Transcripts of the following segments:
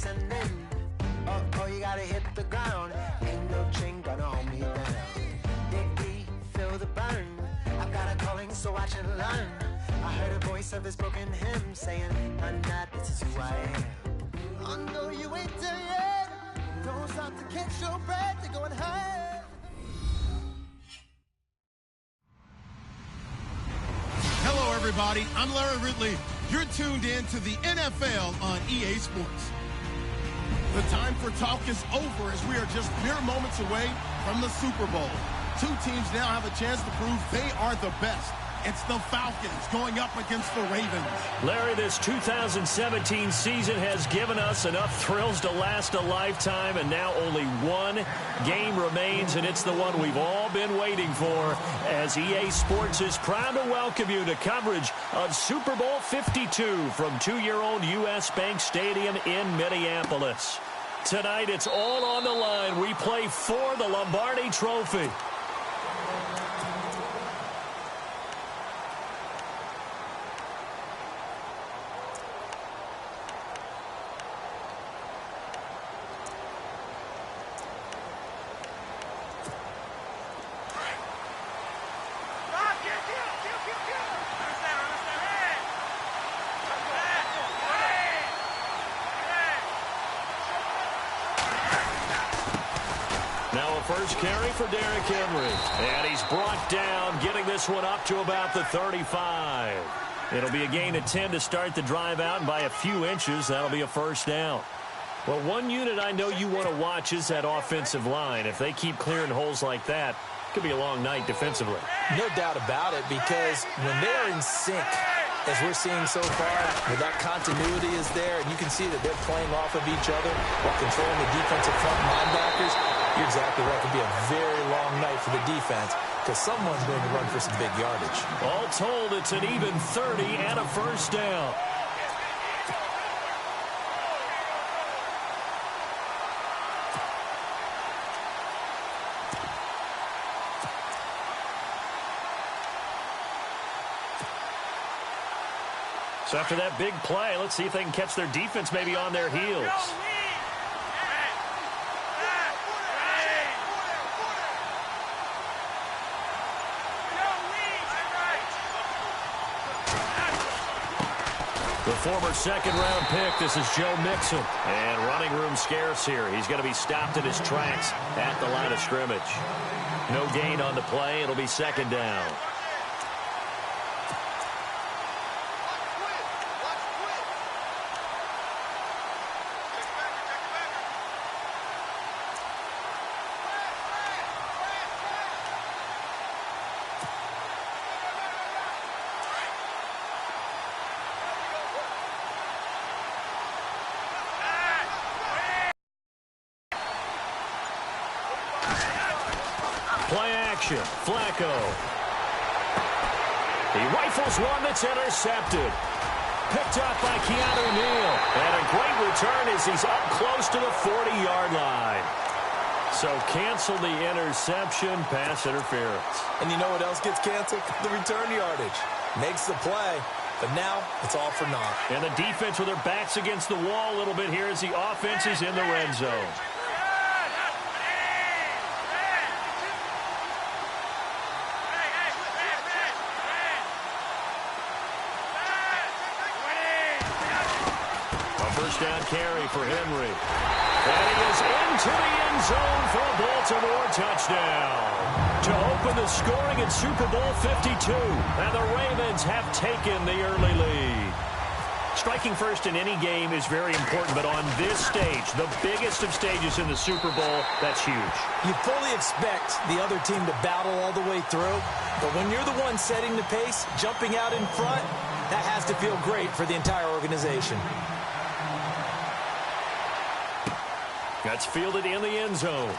descending. Oh, you gotta hit the ground. Ain't no chain gonna hold me down. Dig deep, feel the burn. I've got a calling, so watch and learn. I heard a voice of his broken hymn saying, "I'm not, this is who I am." I know you ain't there yet. Don't stop to catch your breath. You're going high. Hello, everybody. I'm Larry Ridley. You're tuned in to the NFL on EA Sports. The time for talk is over as we are just mere moments away from the Super Bowl. Two teams now have a chance to prove they are the best. It's the Falcons going up against the Ravens. Larry, this 2017 season has given us enough thrills to last a lifetime, and now only one game remains, and it's the one we've all been waiting for, as EA Sports is proud to welcome you to coverage of Super Bowl 52 from 2-year-old U.S. Bank Stadium in Minneapolis. Tonight, it's all on the line. We play for the Lombardi Trophy. First carry for Derrick Henry. And he's brought down, getting this one up to about the 35. It'll be a gain of 10 to start the drive out, and by a few inches, that'll be a first down. Well, one unit I know you want to watch is that offensive line. If they keep clearing holes like that, it could be a long night defensively. No doubt about it, because when they are in sync, as we're seeing so far, where that continuity is there, and you can see that they're playing off of each other while controlling the defensive front linebackers, you're exactly right. It could be a very long night for the defense because someone's going to run for some big yardage. All told, it's an even 30 and a first down. So after that big play, let's see if they can catch their defense maybe on their heels. The former second-round pick, this is Joe Mixon. And running room scarce here. He's going to be stopped in his tracks at the line of scrimmage. No gain on the play. It'll be second down. Play action. Flacco. He rifles one that's intercepted. Picked up by Keanu Neal. And a great return as he's up close to the 40-yard line. So cancel the interception, pass interference. And you know what else gets canceled? The return yardage. Makes the play, but now it's all for naught. And the defense with their backs against the wall a little bit here as the offense is in the red zone. Down carry for Henry. And he is into the end zone for a Baltimore touchdown to open the scoring at Super Bowl 52. And the Ravens have taken the early lead. Striking first in any game is very important, but on this stage, the biggest of stages in the Super Bowl, that's huge. You fully expect the other team to battle all the way through, but when you're the one setting the pace, jumping out in front, that has to feel great for the entire organization. That's fielded in the end zone.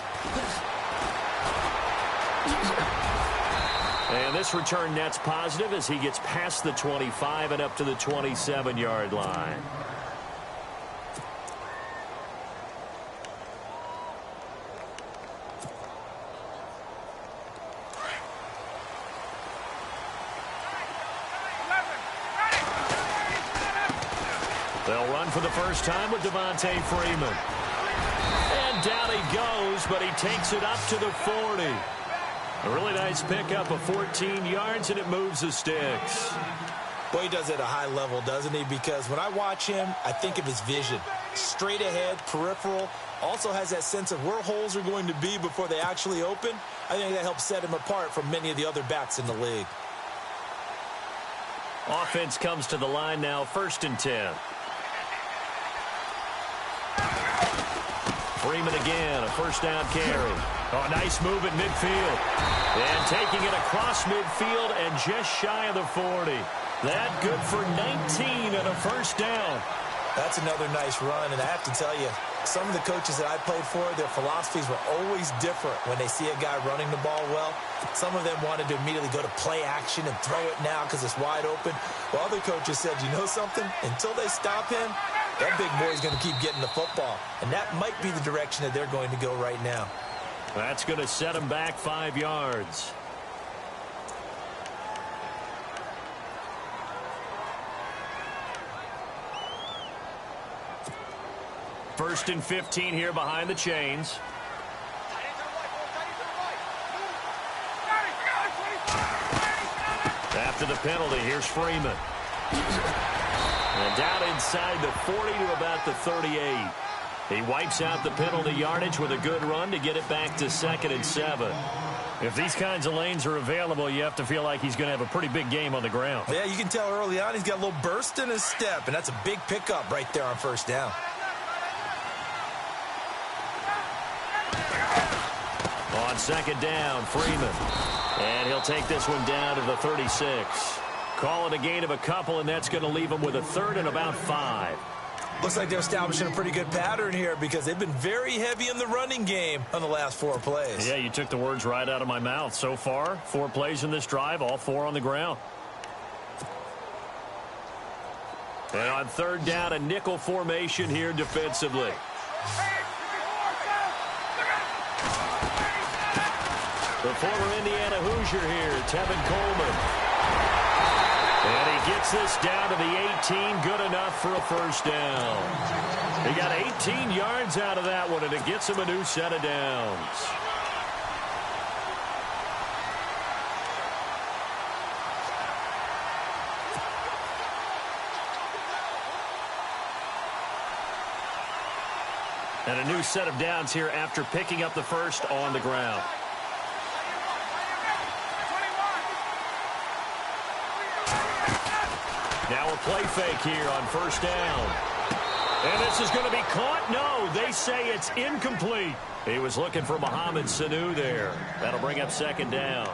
And this return net's positive as he gets past the 25 and up to the 27-yard line. They'll run for the first time with Devontae Freeman. And down he goes, but he takes it up to the 40. A really nice pickup of 14 yards, and it moves the sticks. Boy, he does it at a high level, doesn't he? Because when I watch him, I think of his vision. Straight ahead, peripheral, also has that sense of where holes are going to be before they actually open. I think that helps set him apart from many of the other backs in the league. Offense comes to the line now, 1st and 10. Freeman again, a first down carry. Oh, nice move at midfield. And taking it across midfield and just shy of the 40. That good for 19 and a first down. That's another nice run, and I have to tell you, some of the coaches that I played for, their philosophies were always different when they see a guy running the ball well. Some of them wanted to immediately go to play action and throw it now because it's wide open. While other coaches said, you know something? Until they stop him, that big boy's going to keep getting the football. And that might be the direction that they're going to go right now. That's going to set him back 5 yards. First and 15 here behind the chains. After the penalty, here's Freeman. And down inside the 40 to about the 38. He wipes out the penalty yardage with a good run to get it back to 2nd and 7. If these kinds of lanes are available, you have to feel like he's going to have a pretty big game on the ground. Yeah, you can tell early on he's got a little burst in his step, and that's a big pickup right there on first down. On 2nd down, Freeman. And he'll take this one down to the 36. Call it a gain of a couple, and that's going to leave him with a 3rd and about 5. Looks like they're establishing a pretty good pattern here because they've been very heavy in the running game on the last 4 plays. Yeah, you took the words right out of my mouth. So far, 4 plays in this drive, all 4 on the ground. And on 3rd down, a nickel formation here defensively. The former Indiana Hoosier here, Tevin Coleman. And he gets this down to the 18, good enough for a first down. He got 18 yards out of that one, and it gets him a new set of downs. And a new set of downs here after picking up the first on the ground. Now a play fake here on first down. And this is going to be caught. No, they say it's incomplete. He was looking for Mohamed Sanu there. That'll bring up 2nd down.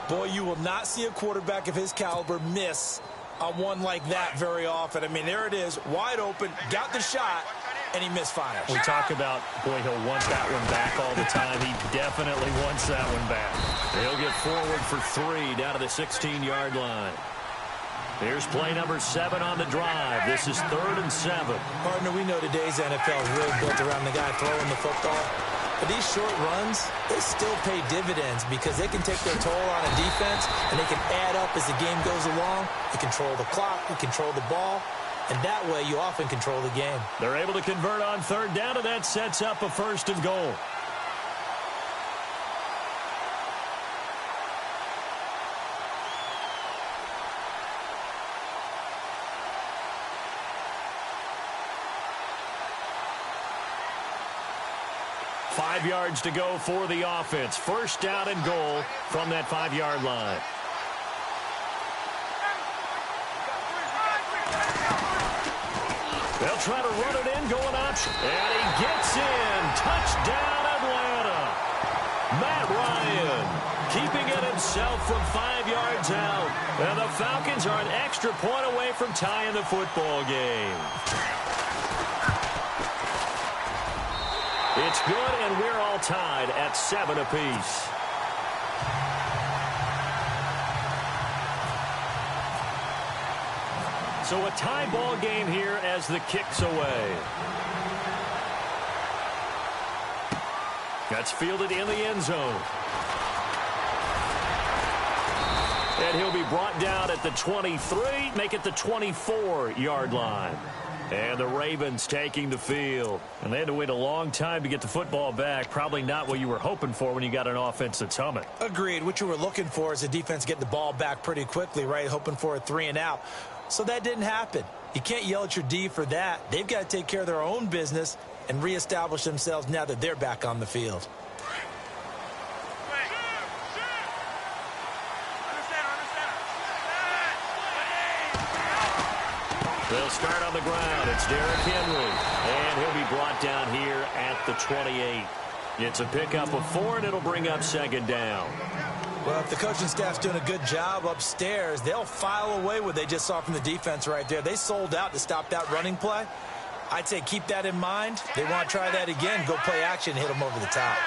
Boy, you will not see a quarterback of his caliber miss on one like that very often. I mean, there it is, wide open, got the shot, and he misfires. We talk about, boy, he'll want that one back all the time. He definitely wants that one back. He'll get forward for 3 down to the 16-yard line. Here's play number 7 on the drive. This is 3rd and 7. Partner, we know today's NFL is really built around the guy throwing the football. But these short runs, they still pay dividends because they can take their toll on a defense, and they can add up as the game goes along. You control the clock, you control the ball, and that way you often control the game. They're able to convert on 3rd down, and that sets up a 1st and goal. Five yards to go for the offense. First down and goal from that 5-yard line. They'll try to run it in, going option. And he gets in. Touchdown, Atlanta. Matt Ryan keeping it himself from 5 yards out. And the Falcons are an extra point away from tying the football game. It's good, and we're all tied at 7 apiece. So a tie ball game here as the kick's away. That's fielded in the end zone. And he'll be brought down at the 23, make it the 24-yard line. And And the Ravens taking the field. And they had to wait a long time to get the football back. Probably not what you were hoping for when you got an offense that's humming. Agreed. What you were looking for is the defense getting the ball back pretty quickly, right? Hoping for a 3 and out. So that didn't happen. You can't yell at your D for that. They've got to take care of their own business and reestablish themselves now that they're back on the field. They'll start on the ground. It's Derrick Henry. And he'll be brought down here at the 28. It's a pickup of 4, and it'll bring up second down. Well, if the coaching staff's doing a good job upstairs, they'll file away what they just saw from the defense right there. They sold out to stop that running play. I'd say keep that in mind. They want to try that again, go play action, hit them over the top.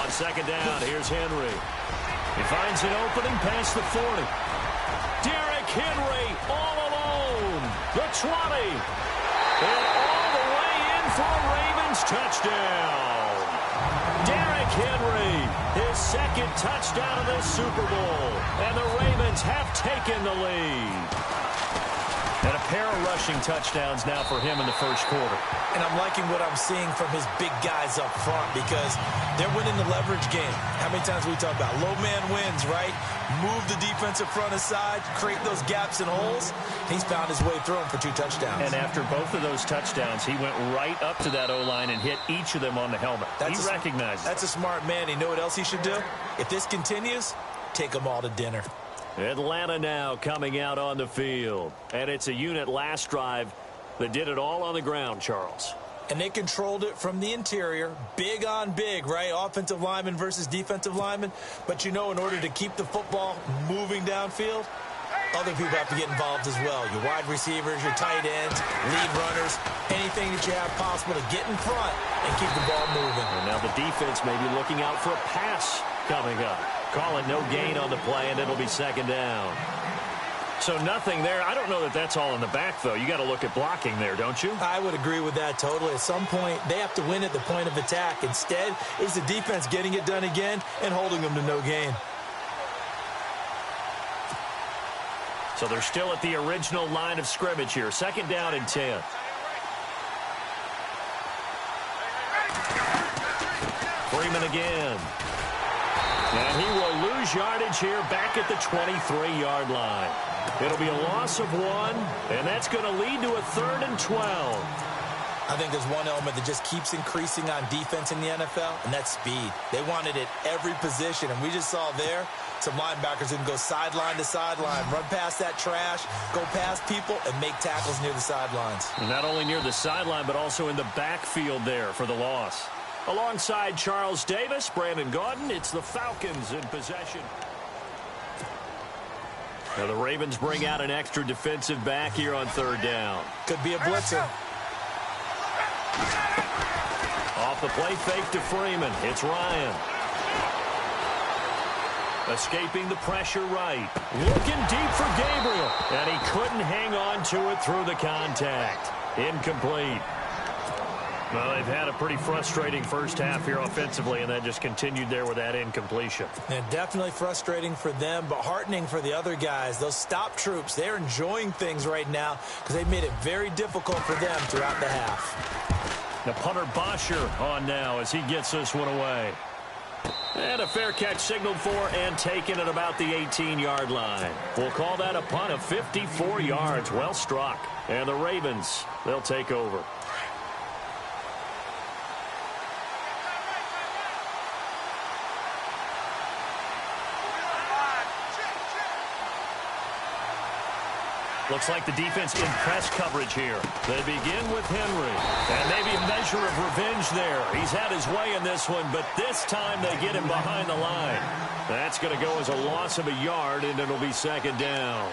On second down, here's Henry. He finds an opening past the 40. Derrick Henry all alone. The 20. And all the way in for a Ravens touchdown. Derrick Henry, his second touchdown of this Super Bowl. And the Ravens have taken the lead. And a pair of rushing touchdowns now for him in the first quarter. And I'm liking what I'm seeing from his big guys up front because they're winning the leverage game. How many times we talk about low man wins, right? Move the defensive front aside, create those gaps and holes. He's found his way through them for 2 touchdowns. And after both of those touchdowns, he went right up to that O-line and hit each of them on the helmet. He recognizes That's a smart man. You know what else he should do? If this continues, take them all to dinner. Atlanta now coming out on the field. And it's a unit last drive that did it all on the ground, Charles. And they controlled it from the interior. Big on big, right? Offensive lineman versus defensive lineman. But you know, in order to keep the football moving downfield, other people have to get involved as well. Your wide receivers, your tight ends, lead runners, anything that you have possible to get in front and keep the ball moving. And now the defense may be looking out for a pass coming up. Call it no gain on the play, and it'll be second down. So nothing there. I don't know that that's all in the back, though. You got to look at blocking there, don't you? I would agree with that totally. At some point, they have to win at the point of attack. Instead, it's the defense getting it done again and holding them to no gain. So they're still at the original line of scrimmage here. Second down and 10. Freeman again. And he will lose yardage here back at the 23-yard line. It'll be a loss of 1, and that's going to lead to a 3rd and 12. I think there's one element that just keeps increasing on defense in the NFL, and that's speed. They want it at every position, and we just saw there some linebackers who can go sideline to sideline, run past that trash, go past people, and make tackles near the sidelines. And not only near the sideline, but also in the backfield there for the loss. Alongside Charles Davis, Brandon Gaudin, it's the Falcons in possession. Now the Ravens bring out an extra defensive back here on 3rd down. Could be a blitzer. Off the play fake to Freeman. It's Ryan. Escaping the pressure right. Looking deep for Gabriel. And he couldn't hang on to it through the contact. Incomplete. Well, they've had a pretty frustrating first half here offensively, and that just continued there with that incompletion. And definitely frustrating for them, but heartening for the other guys. Those stop troops, they're enjoying things right now because they've made it very difficult for them throughout the half. Now punter Bosher on now as he gets this one away. And a fair catch signaled for and taken at about the 18-yard line. We'll call that a punt of 54 yards. Well struck. And the Ravens, they'll take over. Looks like the defense in press coverage here. They begin with Henry. And maybe a measure of revenge there. He's had his way in this one, but this time they get him behind the line. That's going to go as a loss of a yard, and it'll be second down.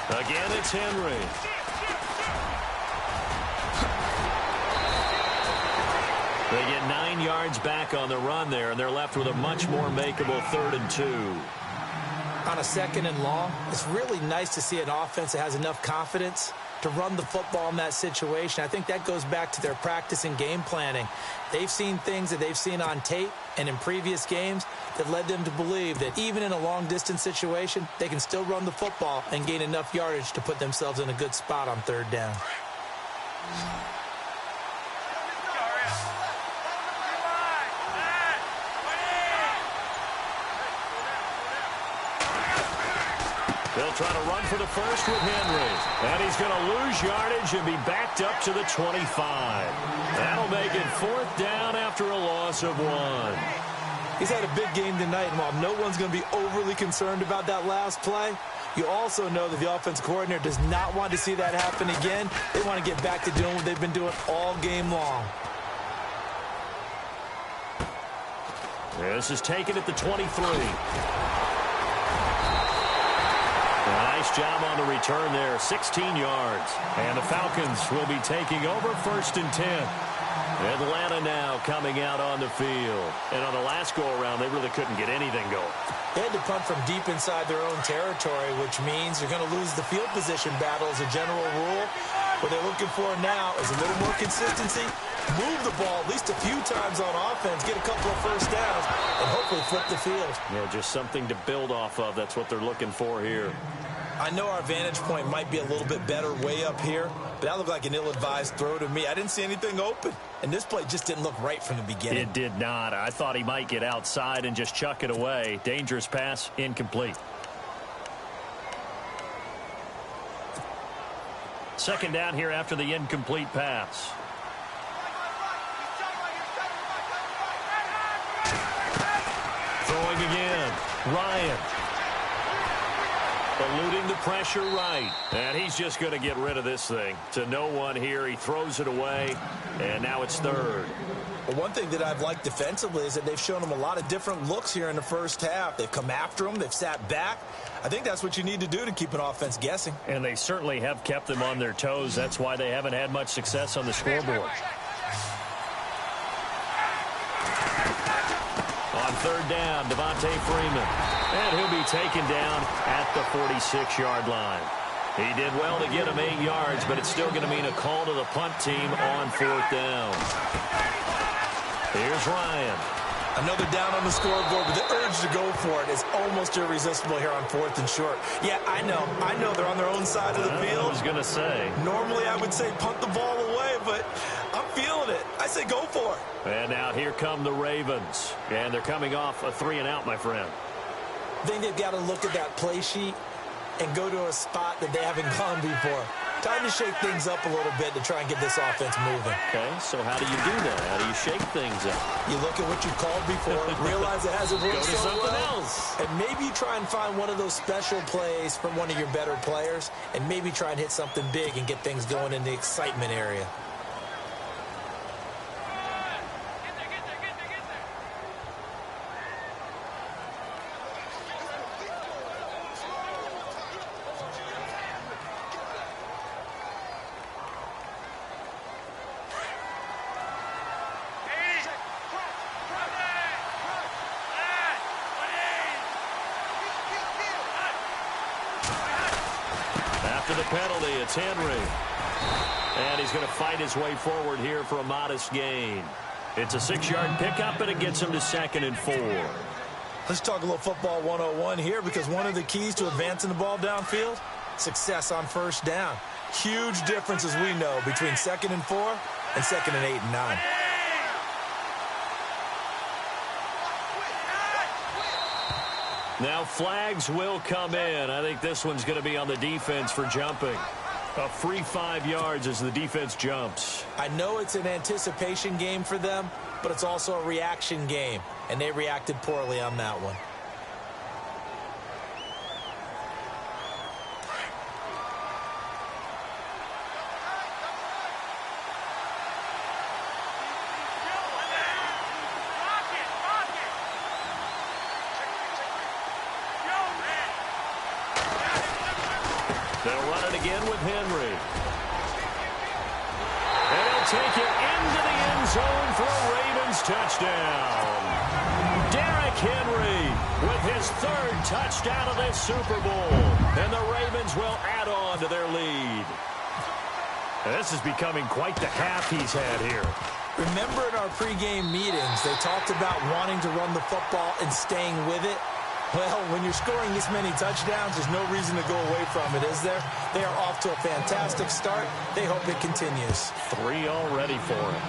Again, it's Henry. They get 9 yards back on the run there, and they're left with a much more makeable 3rd and 2. On a 2nd and long, it's really nice to see an offense that has enough confidence to run the football in that situation. I think that goes back to their practice and game planning. They've seen things that they've seen on tape and in previous games that led them to believe that even in a long-distance situation, they can still run the football and gain enough yardage to put themselves in a good spot on 3rd down. They'll try to run for the first with Henry. And he's going to lose yardage and be backed up to the 25. That'll make it 4th down after a loss of 1. He's had a big game tonight, and while no one's going to be overly concerned about that last play, you also know that the offense coordinator does not want to see that happen again. They want to get back to doing what they've been doing all game long. This is taken at the 23. Nice job on the return there, 16 yards. And the Falcons will be taking over 1st and 10. Atlanta now coming out on the field. And on the last go-around, they really couldn't get anything going. They had to punt from deep inside their own territory, which means you're going to lose the field position battle as a general rule. What they're looking for now is a little more consistency, move the ball at least a few times on offense, get a couple of first downs, and hopefully flip the field. Yeah, just something to build off of. That's what they're looking for here. I know our vantage point might be a little bit better way up here, but that looked like an ill-advised throw to me. I didn't see anything open, and this play just didn't look right from the beginning. It did not. I thought he might get outside and just chuck it away. Dangerous pass, incomplete. 2nd down here after the incomplete pass. Throwing again. Ryan. Eluding the pressure right. And he's just going to get rid of this thing. To no one here. He throws it away. And now it's 3rd. Well, one thing that I've liked defensively is that they've shown them a lot of different looks here in the first half. They've come after them. They've sat back. I think that's what you need to do to keep an offense guessing. And they certainly have kept them on their toes. That's why they haven't had much success on the scoreboard. On 3rd down, Devontae Freeman. And he'll be taken down at the 46-yard line. He did well to get him 8 yards, but it's still going to mean a call to the punt team on 4th down. Here's Ryan. Another down on the scoreboard, but the urge to go for it is almost irresistible here on 4th and short. Yeah, I know they're on their own side of the field. I was going to say. Normally I would say punt the ball away, but I'm feeling it. I say go for it. And now here come the Ravens. And they're coming off a 3-and-out, my friend. I think they've got to look at that play sheet and go to a spot that they haven't gone before. Time to shake things up a little bit to try and get this offense moving. Okay, so how do you do that? How do you shake things up? You look at what you've called before, realize it hasn't worked Go to so something well, else. and maybe try and find one of those special plays from one of your better players, and maybe try and hit something big and get things going in the excitement area. After the penalty, it's Henry. And he's going to fight his way forward here for a modest gain. It's a 6-yard pickup, and it gets him to 2nd and 4. Let's talk a little football 101 here, because one of the keys to advancing the ball downfield, success on 1st down. Huge difference, as we know, between 2nd and 4 and 2nd and 8 and 9. Now flags will come in. I think this one's going to be on the defense for jumping. A free 5 yards as the defense jumps. I know it's an anticipation game for them, but it's also a reaction game, and they reacted poorly on that one. They'll run it again with Henry. And he'll take it into the end zone for a Ravens touchdown. Derrick Henry with his third touchdown of this Super Bowl. And the Ravens will add on to their lead. This is becoming quite the half he's had here. Remember in our pregame meetings, they talked about wanting to run the football and staying with it. Well, when you're scoring this many touchdowns, there's no reason to go away from it, is there? They are off to a fantastic start. They hope it continues. 3 already for him.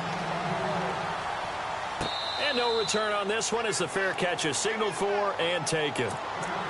And no return on this one as the fair catch is signaled for and taken.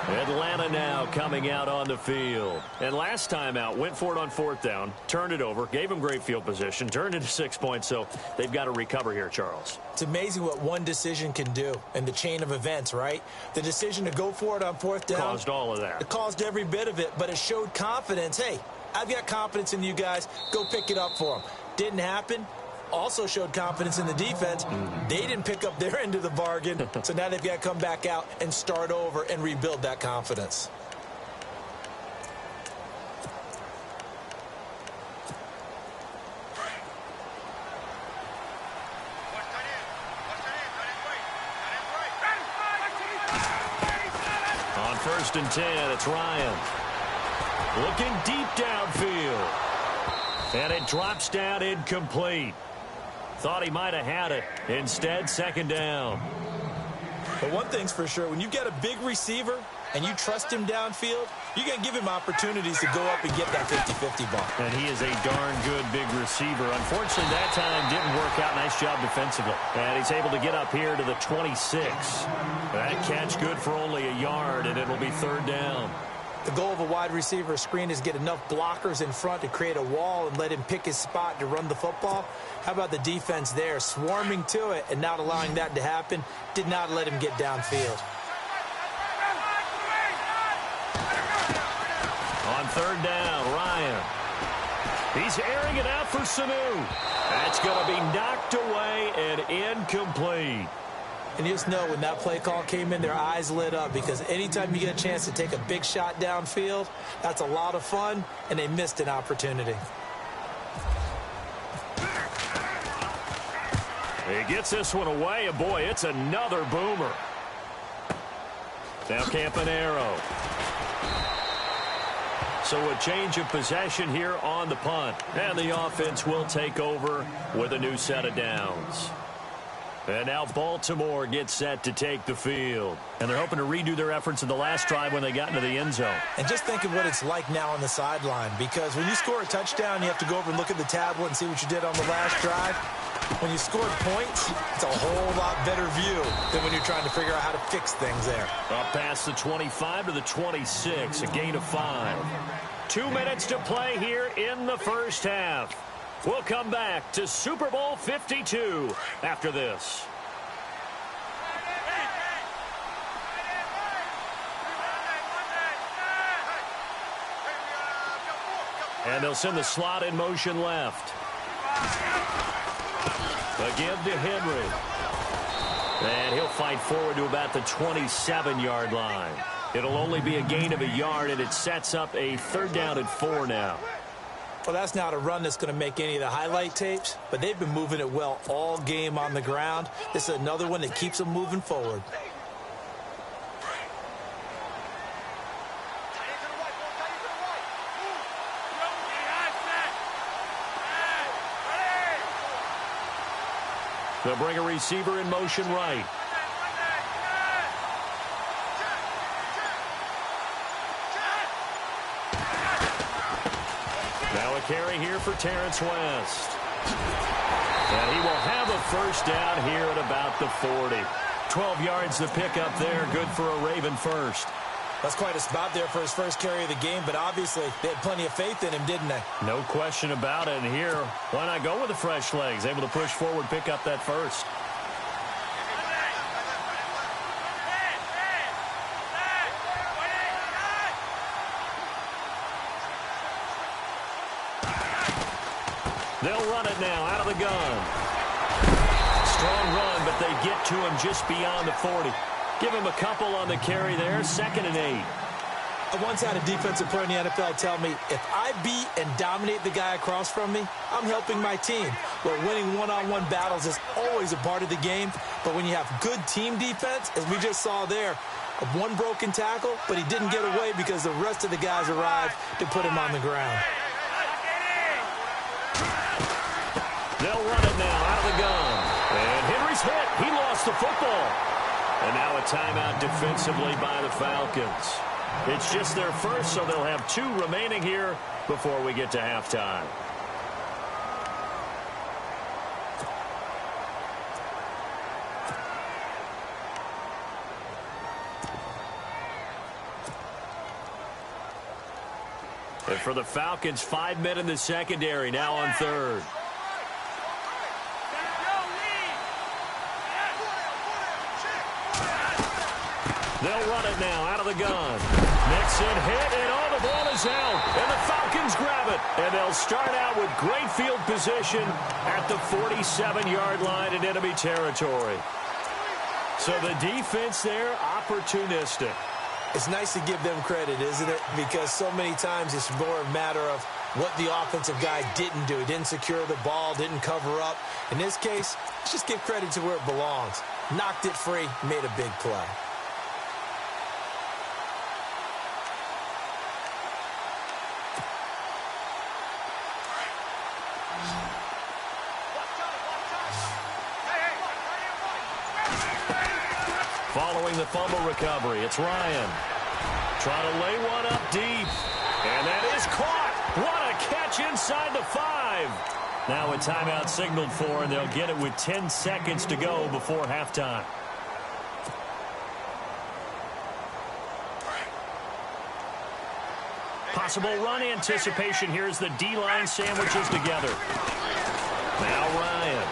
Atlanta now coming out on the field. And last time out, went for it on 4th down, turned it over, gave him great field position, turned it to 6 points, so they've got to recover here, Charles. It's amazing what one decision can do in the chain of events, right? The decision to go for it on 4th down. Caused all of that. It caused every bit of it, but it showed confidence. Hey, I've got confidence in you guys. Go pick it up for them. Didn't happen. Also showed confidence in the defense. They didn't pick up their end of the bargain, so now they've got to come back out and start over and rebuild that confidence. On 1st and 10, it's Ryan. Looking deep downfield. And it drops down incomplete. Thought he might have had it. Instead, 2nd down. But one thing's for sure, when you've got a big receiver and you trust him downfield, you're going to give him opportunities to go up and get that 50-50 ball. And he is a darn good big receiver. Unfortunately, that time didn't work out. Nice job defensively. And he's able to get up here to the 26. That catch good for only a yard, and it'll be 3rd down. The goal of a wide receiver screen is get enough blockers in front to create a wall and let him pick his spot to run the football. How about the defense there, swarming to it and not allowing that to happen? Did not let him get downfield. On 3rd down, Ryan. He's airing it out for Sanu. That's going to be knocked away and incomplete. And you just know when that play call came in, their eyes lit up because anytime you get a chance to take a big shot downfield, that's a lot of fun, and they missed an opportunity. He gets this one away, and boy, it's another boomer. Now Campanaro. So a change of possession here on the punt. And the offense will take over with a new set of downs. And now Baltimore gets set to take the field. And they're hoping to redo their efforts in the last drive when they got into the end zone. And just think of what it's like now on the sideline, because when you score a touchdown, you have to go over and look at the tablet and see what you did on the last drive. When you scored points, it's a whole lot better view than when you're trying to figure out how to fix things there. Up past the 25 to the 26, a gain of 5. 2 minutes to play here in the first half. We'll come back to Super Bowl 52 after this. And they'll send the slot in motion left. Again to Henry. And he'll fight forward to about the 27-yard line. It'll only be a gain of a yard, and it sets up a 3rd down and 4 now. Well, that's not a run that's going to make any of the highlight tapes, but they've been moving it well all game on the ground. This is another one that keeps them moving forward. They'll bring a receiver in motion right. Now a carry here for Terrence West. And he will have a 1st down here at about the 40. 12 yards to pick up there. Good for a Raven first. That's quite a spot there for his first carry of the game, but obviously they had plenty of faith in him, didn't they? No question about it. And here, why not go with the fresh legs? Able to push forward, pick up that first. They'll run it now out of the gun. Strong run, but they get to him just beyond the 40. Give him a couple on the carry there. 2nd and 8. I once had a defensive player in the NFL tell me, if I beat and dominate the guy across from me, I'm helping my team. Well, winning one-on-one battles is always a part of the game, but when you have good team defense, as we just saw there, one broken tackle, but he didn't get away because the rest of the guys arrived to put him on the ground. They'll run it now out of the gun. And Henry's hit. He lost the football. And now a timeout defensively by the Falcons. It's just their first, so they'll have 2 remaining here before we get to halftime. And for the Falcons, 5 men in the secondary, now on third. They'll run it now out of the gun. Nixon hit, and all the ball is out. And the Falcons grab it. And they'll start out with great field position at the 47-yard line in enemy territory. So the defense there, opportunistic. It's nice to give them credit, isn't it? Because so many times it's more a matter of what the offensive guy didn't do. He didn't secure the ball, didn't cover up. In this case, let's just give credit to where it belongs. Knocked it free, made a big play. Following the fumble recovery, it's Ryan. Trying to lay one up deep. And that is caught. What a catch inside the 5. Now a timeout signaled for, and they'll get it with 10 seconds to go before halftime. Possible run anticipation here as the D-line sandwiches together. Now Ryan.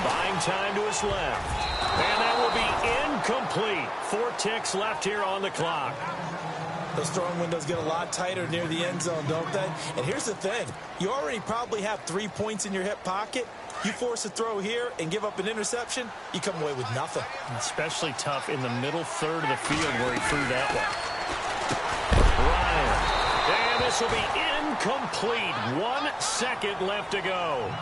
Buying time to his left. And that will be incomplete. 4 ticks left here on the clock. Those throwing windows get a lot tighter near the end zone, don't they? And here's the thing. You already probably have 3 points in your hip pocket. You force a throw here and give up an interception, you come away with nothing. Especially tough in the middle third of the field where he threw that one. Ryan. And this will be incomplete. 1 second left to go.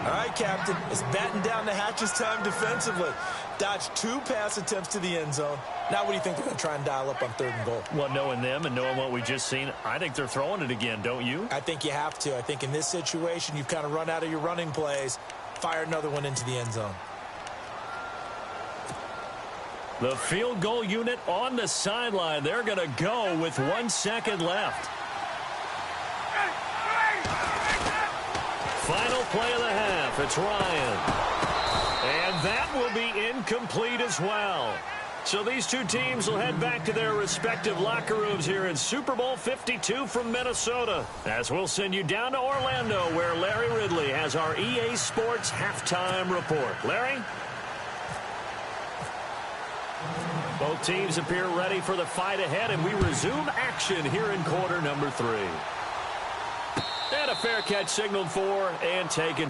All right, Captain, it's batten down the hatches time defensively. Dodged 2 pass attempts to the end zone. Now what do you think they're going to try and dial up on 3rd and goal? Well, knowing them and knowing what we just seen, I think they're throwing it again, don't you? I think you have to. I think in this situation, you've kind of run out of your running plays. Fire another one into the end zone. The field goal unit on the sideline. They're going to go with 1 second left. Final play of the half. It's Ryan. And that will be incomplete as well. So these 2 teams will head back to their respective locker rooms here in Super Bowl 52 from Minnesota. As we'll send you down to Orlando, where Larry Ridley has our EA Sports halftime report. Larry? Both teams appear ready for the fight ahead, and we resume action here in quarter number 3. And a fair catch signaled for and taken.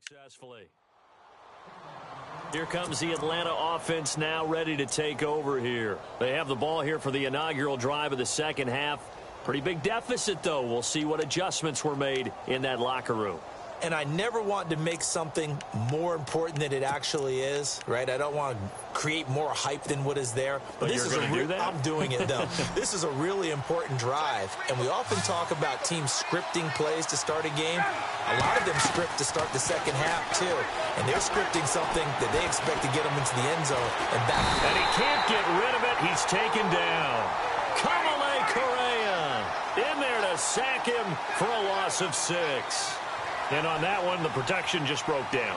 Successfully. Here comes the Atlanta offense now ready to take over here. They have the ball here for the inaugural drive of the second half. Pretty big deficit, though. We'll see what adjustments were made in that locker room. And I never want to make something more important than it actually is, right? I don't want to create more hype than what is there. But you're going to do that? I'm doing it, though. This is a really important drive. And we often talk about teams scripting plays to start a game. A lot of them script to start the second half, too. And they're scripting something that they expect to get them into the end zone and back. And he can't get rid of it. He's taken down. Kamale Correa in there to sack him for a loss of 6. And on that one, the protection just broke down.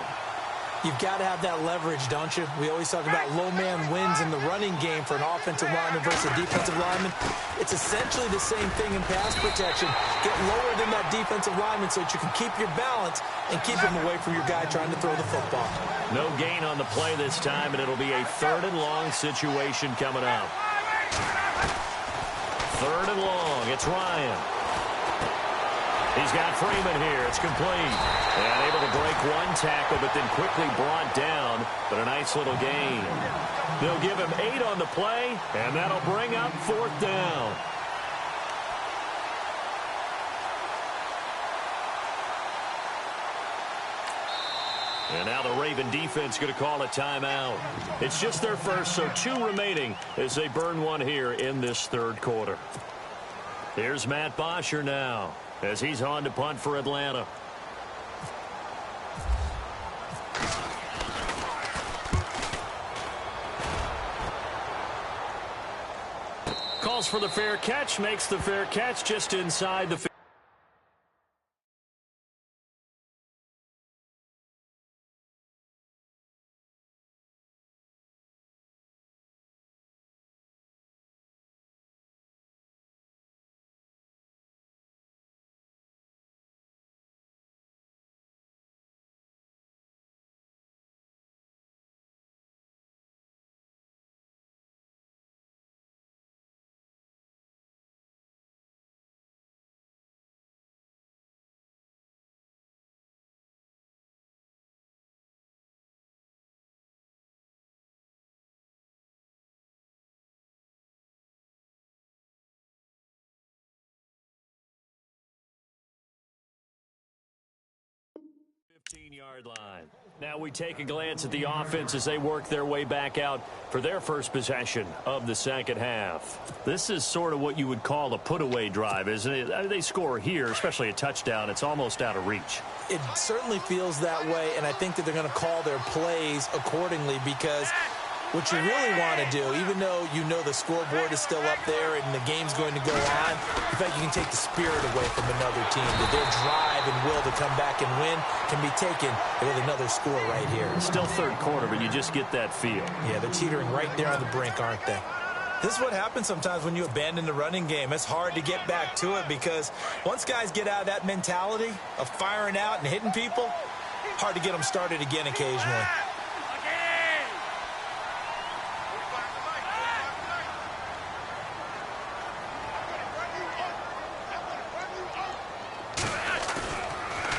You've got to have that leverage, don't you? We always talk about low man wins in the running game for an offensive lineman versus a defensive lineman. It's essentially the same thing in pass protection. Get lower than that defensive lineman so that you can keep your balance and keep him away from your guy trying to throw the football. No gain on the play this time, and it'll be a 3rd and long situation coming up. 3rd and long. It's Ryan. He's got Freeman here. It's complete. And able to break one tackle, but then quickly brought down. But a nice little gain. They'll give him 8 on the play, and that'll bring up 4th down. And now the Raven defense going to call a timeout. It's just their first, so 2 remaining as they burn one here in this 3rd quarter. Here's Matt Bosher now, as he's on to punt for Atlanta. Calls for the fair catch, makes the fair catch just inside the 50. Yard line. Now we take a glance at the offense as they work their way back out for their first possession of the second half. This is sort of what you would call a put-away drive, isn't it? I mean, they score here, especially a touchdown. It's almost out of reach. It certainly feels that way, and I think that they're going to call their plays accordingly because what you really want to do, even though you know the scoreboard is still up there and the game's going to go on, in fact, you can take the spirit away from another team. That their drive and will to come back and win can be taken with another score right here. Still 3rd quarter, but you just get that feel. Yeah, they're teetering right there on the brink, aren't they? This is what happens sometimes when you abandon the running game. It's hard to get back to it because once guys get out of that mentality of firing out and hitting people, hard to get them started again occasionally.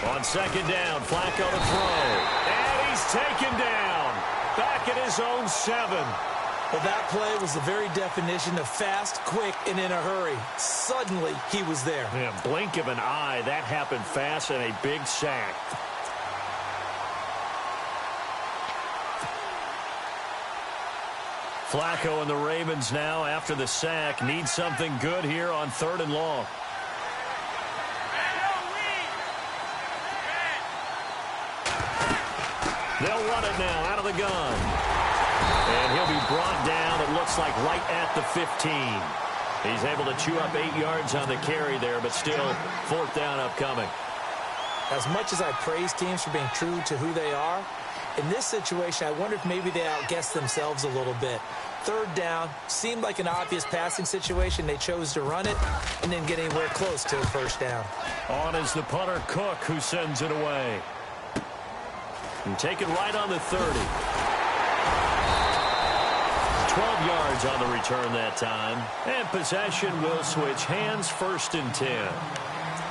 On 2nd down, Flacco to throw. And he's taken down. Back at his own 7. Well, that play was the very definition of fast, quick, and in a hurry. Suddenly, he was there. Yeah, blink of an eye. That happened fast and a big sack. Flacco and the Ravens now, after the sack, need something good here on 3rd and long. They'll run it now out of the gun. And he'll be brought down, it looks like, right at the 15. He's able to chew up 8 yards on the carry there, but still 4th down upcoming. As much as I praise teams for being true to who they are, in this situation, I wonder if maybe they outguessed themselves a little bit. 3rd down, seemed like an obvious passing situation. They chose to run it and didn't get anywhere close to a 1st down. On is the punter, Cook, who sends it away. And take it right on the 30. 12 yards on the return that time. And possession will switch hands, 1st and 10.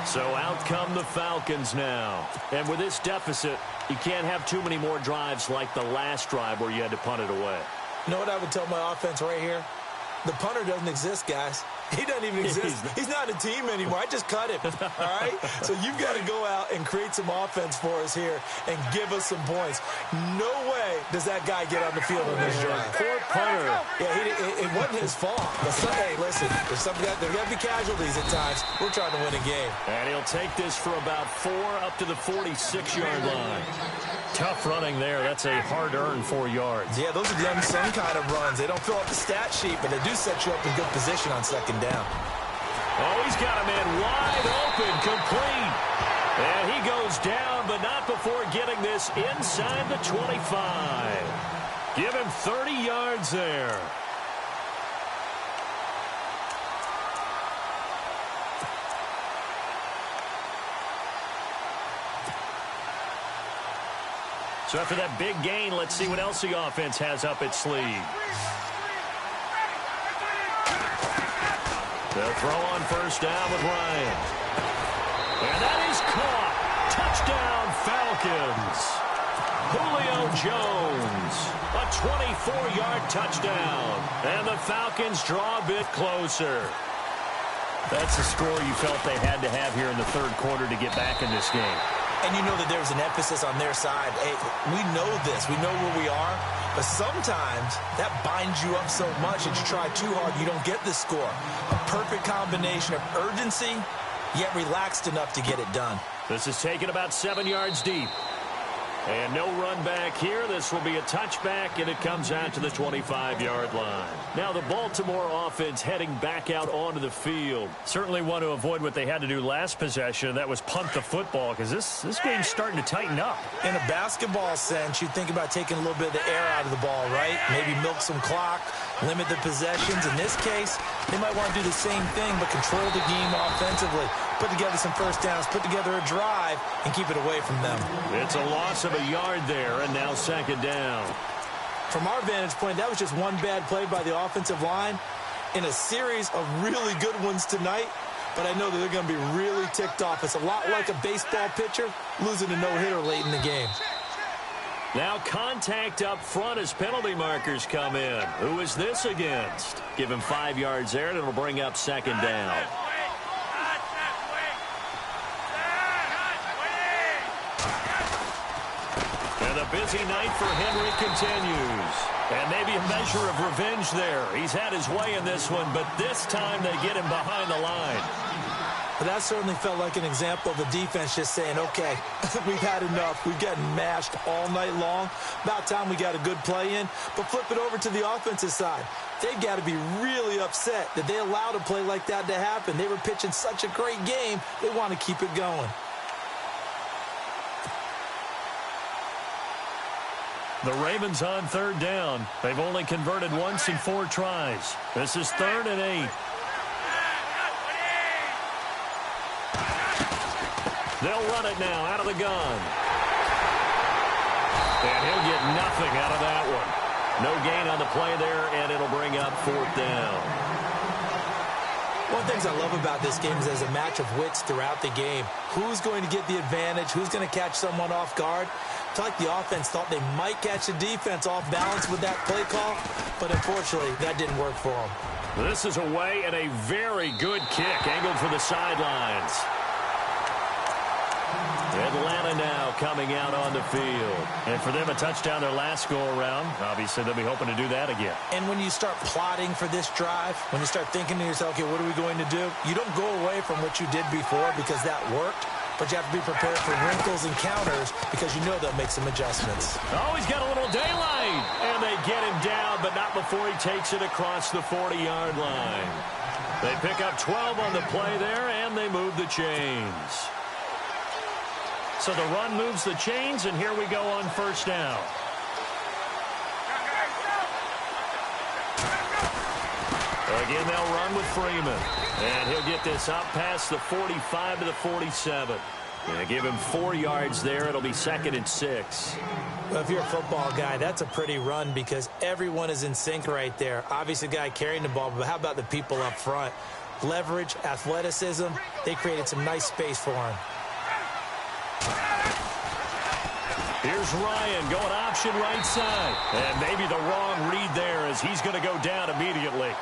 So out come the Falcons now. And with this deficit, you can't have too many more drives like the last drive where you had to punt it away. You know what I would tell my offense right here? The punter doesn't exist, guys. He doesn't even exist. He's not a team anymore. I just cut him, all right? So you've got to go out and create some offense for us here and give us some points. No way does that guy get on the field on this drive. Poor punter. Yeah, it wasn't his fault. But hey, listen, there's got to be casualties at times. We're trying to win a game. And he'll take this for about 4 up to the 46-yard line. Tough running there. That's a hard-earned 4 yards. Yeah, those are the unsung kind of runs. They don't fill up the stat sheet, but they do set you up in good position on second down. Oh, he's got a man wide open, complete. And he goes down, but not before getting this inside the 25. Give him 30 yards there. So after that big gain, let's see what else the offense has up its sleeve. They'll throw on first down with Ryan. And that is caught. Touchdown, Falcons. Julio Jones. A 24-yard touchdown. And the Falcons draw a bit closer. That's the score you felt they had to have here in the third quarter to get back in this game. And you know that there's an emphasis on their side. Hey, we know this. We know where we are. But sometimes that binds you up so much that you try too hard, you don't get the score. A perfect combination of urgency, yet relaxed enough to get it done. This is taken about 7 yards deep. And no run back here. This will be a touchback, and it comes out to the 25-yard line. Now the Baltimore offense heading back out onto the field. Certainly want to avoid what they had to do last possession. That was punt the football, because this game's starting to tighten up. In a basketball sense, you think about taking a little bit of the air out of the ball, right? Maybe milk some clock, limit the possessions. In this case, they might want to do the same thing, but control the game offensively. Put together some first downs, put together a drive, and keep it away from them. It's a loss of a yard there, and now second down. From our vantage point, that was just one bad play by the offensive line in a series of really good ones tonight, but I know that they're going to be really ticked off. It's a lot like a baseball pitcher losing a no-hitter late in the game. Now contact up front as penalty markers come in. Who is this against? Give him 5 yards there, and it'll bring up second down. And the busy night for Henry continues. And maybe a measure of revenge there. He's had his way in this one, but this time they get him behind the line. But that certainly felt like an example of the defense just saying, okay, we've had enough. We've gotten mashed all night long. About time we got a good play in. But flip it over to the offensive side. They've got to be really upset that they allowed a play like that to happen. They were pitching such a great game, they want to keep it going. The Ravens on third down. They've only converted once in 4 tries. This is 3rd and 8. They'll run it now out of the gun. And he'll get nothing out of that one. No gain on the play there, and it'll bring up 4th down. One of the things I love about this game is there's a match of wits throughout the game. Who's going to get the advantage? Who's going to catch someone off guard? I feel like the offense thought they might catch the defense off balance with that play call, but unfortunately, that didn't work for them. This is away and a very good kick angled for the sidelines. Atlanta now coming out on the field. And for them, a touchdown their last go-around. Obviously, they'll be hoping to do that again. And when you start plotting for this drive, when you start thinking to yourself, okay, what are we going to do? You don't go away from what you did before because that worked, but you have to be prepared for wrinkles and counters because you know they'll make some adjustments. Oh, he's got a little daylight. And they get him down, but not before he takes it across the 40-yard line. They pick up 12 on the play there, and they move the chains. So the run moves the chains, and here we go on first down. Again, they'll run with Freeman. And he'll get this up past the 45 to the 47. Yeah, give him 4 yards there. It'll be 2nd and 6. Well, if you're a football guy, that's a pretty run because everyone is in sync right there. Obviously, the guy carrying the ball, but how about the people up front? leverage, athleticism. They created some nice space for him. Here's Ryan going option right side. And maybe the wrong read there as he's going to go down immediately.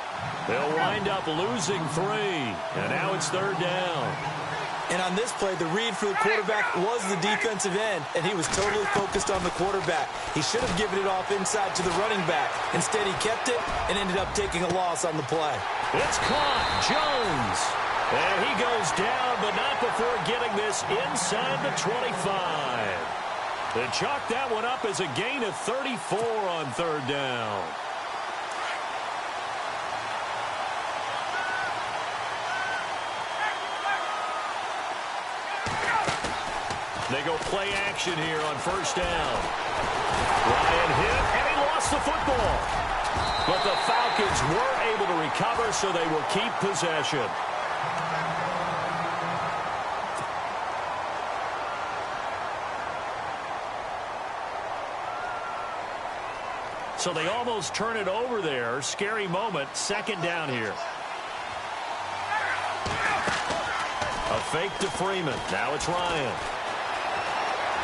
They'll wind up losing 3. And now it's 3rd down. And on this play, the read for the quarterback was the defensive end, and he was totally focused on the quarterback. He should have given it off inside to the running back. Instead, he kept it and ended up taking a loss on the play. It's caught. Jones. And he goes down, but not before getting this inside the 25. They chalk that one up as a gain of 34 on 3rd down. They go play action here on 1st down. Ryan hit, and he lost the football. But the Falcons were able to recover, so they will keep possession. So they almost turn it over there. Scary moment. 2nd down here. A fake to Freeman. Now it's Ryan.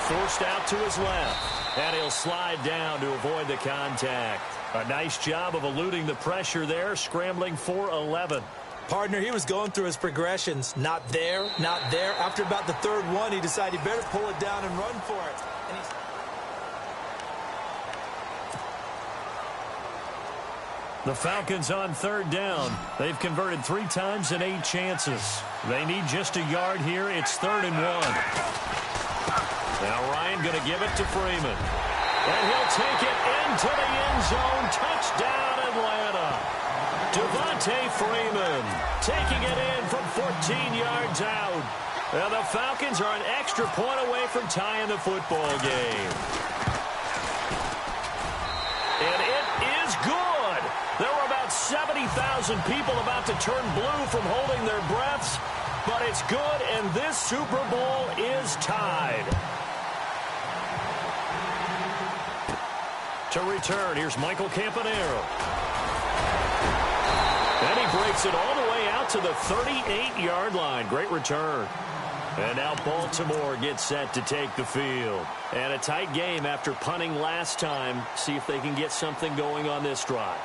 Forced out to his left. And he'll slide down to avoid the contact. A nice job of eluding the pressure there, scrambling for 11. Partner, he was going through his progressions. Not there, not there. After about the 3rd one, he decided he better pull it down and run for it. And he's... The Falcons on 3rd down. They've converted 3 times in 8 chances. They need just a yard here. It's 3rd and 1. Now Ryan going to give it to Freeman. And he'll take it into the end zone. Touchdown, Atlanta. Devontae Freeman taking it in from 14 yards out. And the Falcons are an extra point away from tying the football game. And it is good. There were about 70,000 people about to turn blue from holding their breaths. But it's good, and this Super Bowl is tied. To return, here's Michael Campanaro. And he breaks it all the way out to the 38-yard line. Great return. And now Baltimore gets set to take the field. And a tight game after punting last time. See if they can get something going on this drive.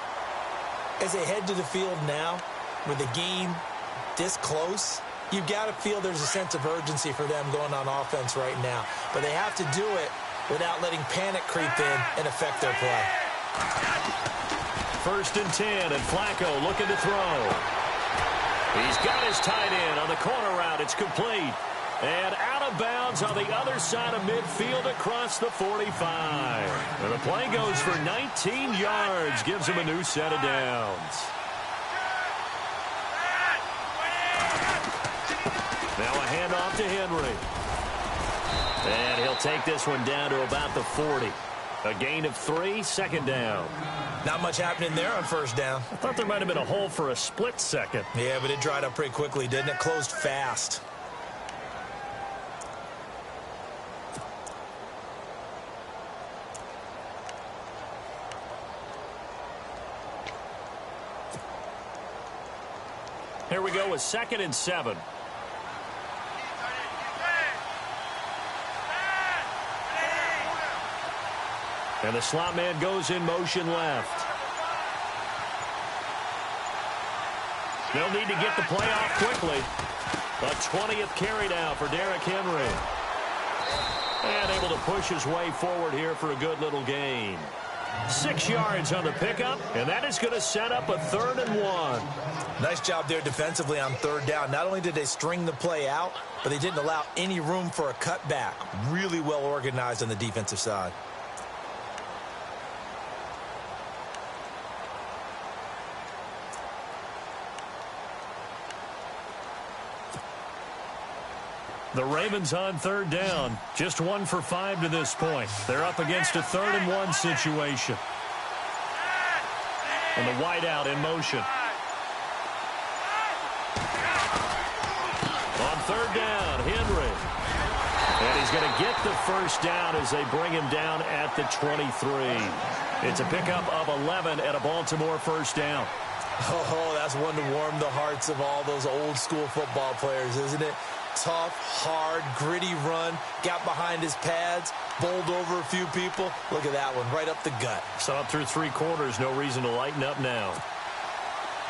As they head to the field now, with the game this close, you've got to feel there's a sense of urgency for them going on offense right now. But they have to do it without letting panic creep in and affect their play. 1st and 10, and Flacco looking to throw. He's got his tight end on the corner route. It's complete. And out of bounds on the other side of midfield across the 45. And the play goes for 19 yards. Gives him a new set of downs. Now a handoff to Henry. And he'll take this one down to about the 40. A gain of 3, 2nd down. Not much happening there on 1st down. I thought there might have been a hole for a split second. Yeah, but it dried up pretty quickly, didn't it? Closed fast. Here we go with 2nd and 7. And the slot man goes in motion left. They'll need to get the play off quickly. A 20th carry now for Derrick Henry. And able to push his way forward here for a good little gain. 6 yards on the pickup, and that is going to set up a 3rd and 1. Nice job there defensively on 3rd down. Not only did they string the play out, but they didn't allow any room for a cutback. Really well organized on the defensive side. The Ravens on 3rd down. Just 1 for 5 to this point. They're up against a 3rd and 1 situation. And the wideout in motion. On 3rd down, Henry. And he's going to get the 1st down as they bring him down at the 23. It's a pickup of 11 at a Baltimore 1st down. Oh, that's one to warm the hearts of all those old school football players, isn't it? Tough, hard, gritty run, got behind his pads, bowled over a few people. Look at that one, right up the gut. So up through 3 quarters, no reason to lighten up now.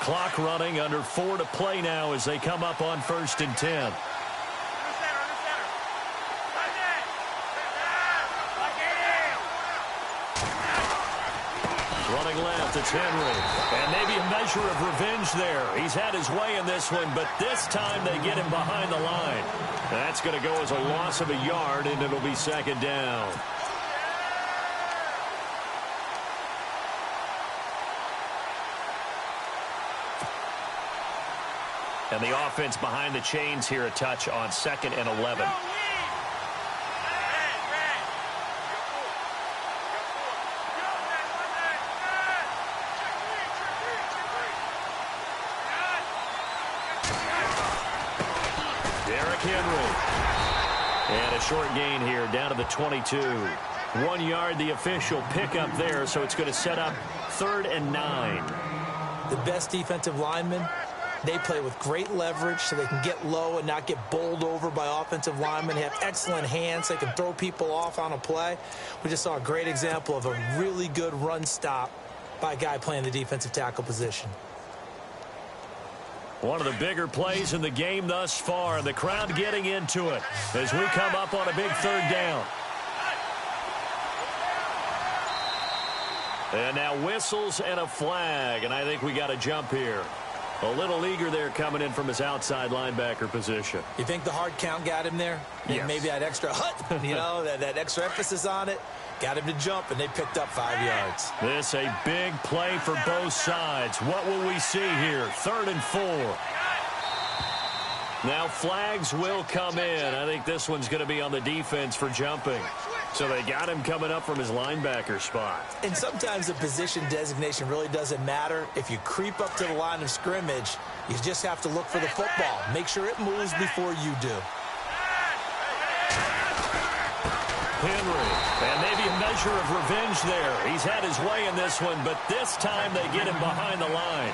Clock running, under 4 to play now as they come up on 1st and 10. Running left, it's Henry. And maybe a measure of revenge there. He's had his way in this one, but this time they get him behind the line. That's going to go as a loss of a yard, and it'll be 2nd down. And the offense behind the chains here a touch on 2nd and 11. Henry. And a short gain here down to the 22. 1 yard, the official pickup there, so it's going to set up 3rd and 9. The best defensive linemen, they play with great leverage so they can get low and not get bowled over by offensive linemen. They have excellent hands. They can throw people off on a play. We just saw a great example of a really good run stop by a guy playing the defensive tackle position. One of the bigger plays in the game thus far, and the crowd getting into it as we come up on a big 3rd down. And now whistles and a flag, and I think we got a jump here. A little eager there coming in from his outside linebacker position. You think the hard count got him there? Yes. Maybe that extra that extra emphasis on it got him to jump, and they picked up 5 yards. This a big play for both sides. What will we see here? 3rd and 4. Now flags will come in. I think this one's going to be on the defense for jumping. So they got him coming up from his linebacker spot. And sometimes the position designation really doesn't matter. If you creep up to the line of scrimmage, you just have to look for the football. Make sure it moves before you do. Henry, and maybe a measure of revenge there. He's had his way in this one, but this time they get him behind the line.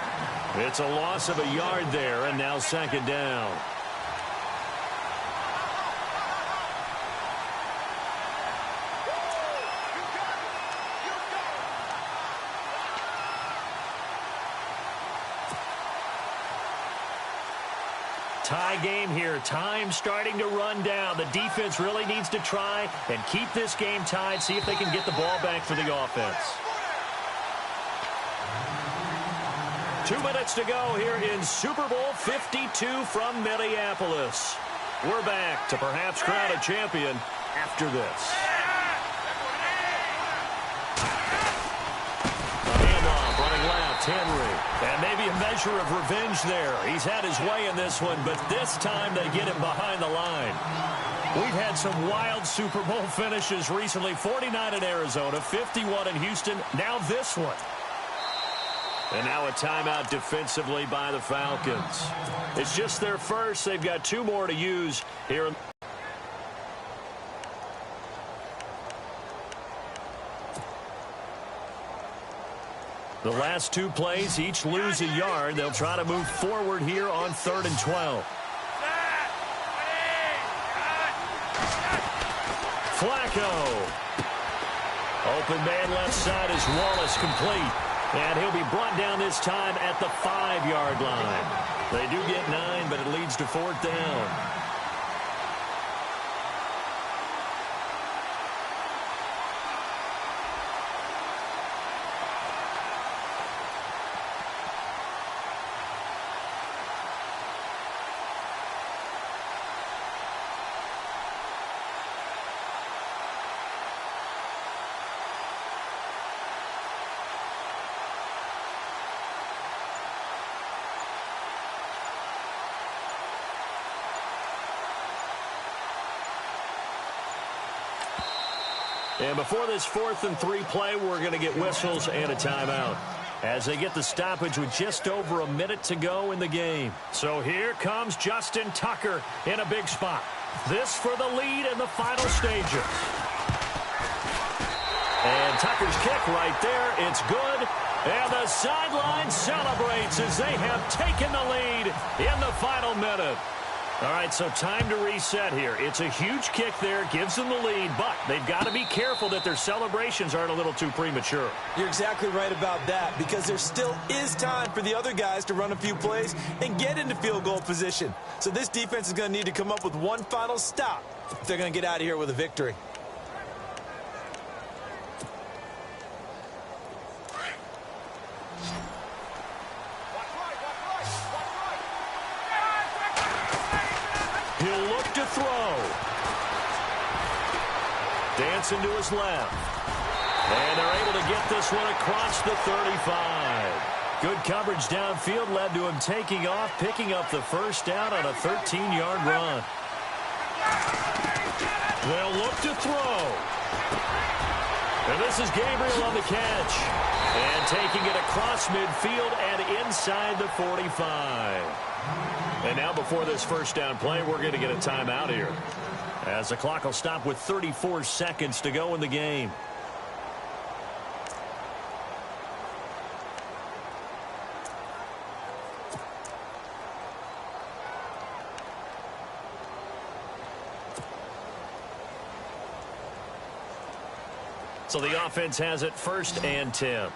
It's a loss of a yard there, and now 2nd down. Tie game here. Time starting to run down. The defense really needs to try and keep this game tied, see if they can get the ball back for the offense. 2 minutes to go here in Super Bowl 52 from Minneapolis. We're back to perhaps crown a champion after this. Henry, and maybe a measure of revenge there. He's had his way in this one, but this time they get him behind the line. We've had some wild Super Bowl finishes recently. 49 in Arizona, 51 in Houston, now this one. And now a timeout defensively by the Falcons. It's just their first. They've got 2 more to use here. The last 2 plays, each lose a yard. They'll try to move forward here on 3rd and 12. Flacco. Open man left side is Wallace complete. And he'll be brought down this time at the 5-yard line. They do get 9, but it leads to 4th down. And before this 4th and 3 play, we're going to get whistles and a timeout as they get the stoppage with just over a minute to go in the game. So here comes Justin Tucker in a big spot. This for the lead in the final stages. And Tucker's kick right there. It's good. And the sideline celebrates as they have taken the lead in the final minute. All right, so time to reset here. It's a huge kick there, gives them the lead, but they've got to be careful that their celebrations aren't a little too premature. You're exactly right about that, because there still is time for the other guys to run a few plays and get into field goal position. So this defense is going to need to come up with one final stop if they're going to get out of here with a victory. He'll look to throw. Dancing to his left. And they're able to get this one across the 35. Good coverage downfield led to him taking off, picking up the first down on a 13-yard run. They'll look to throw. And this is Gabriel on the catch. And taking it across midfield and inside the 45. And now before this first down play, we're going to get a timeout here, as the clock will stop with 34 seconds to go in the game. So the offense has it 1st and 10.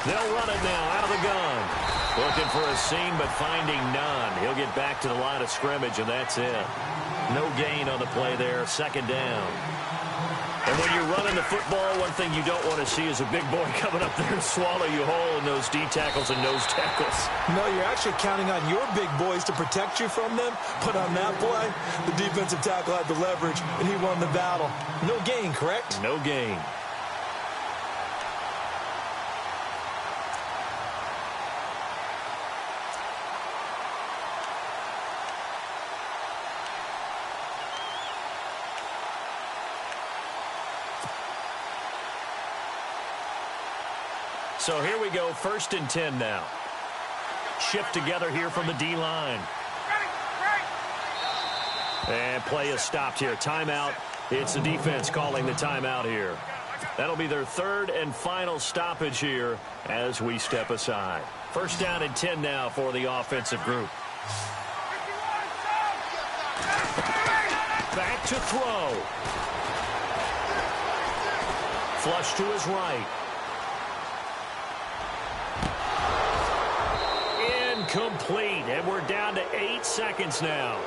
They'll run it now out of the gun. Looking for a seam, but finding none. He'll get back to the line of scrimmage, and that's it. No gain on the play there, 2nd down. And when you're running the football, one thing you don't want to see is a big boy coming up there and swallow you whole in those D tackles and nose tackles. No, you're actually counting on your big boys to protect you from them. But on that play, the defensive tackle had the leverage, and he won the battle. No gain, correct? No gain. So here we go, 1st and 10 now. Shift together here from the D-line. And play is stopped here. Timeout. It's the defense calling the timeout here. That'll be their 3rd and final stoppage here as we step aside. 1st down and 10 now for the offensive group. Back to throw. Flush to his right. Complete, and we're down to 8 seconds now.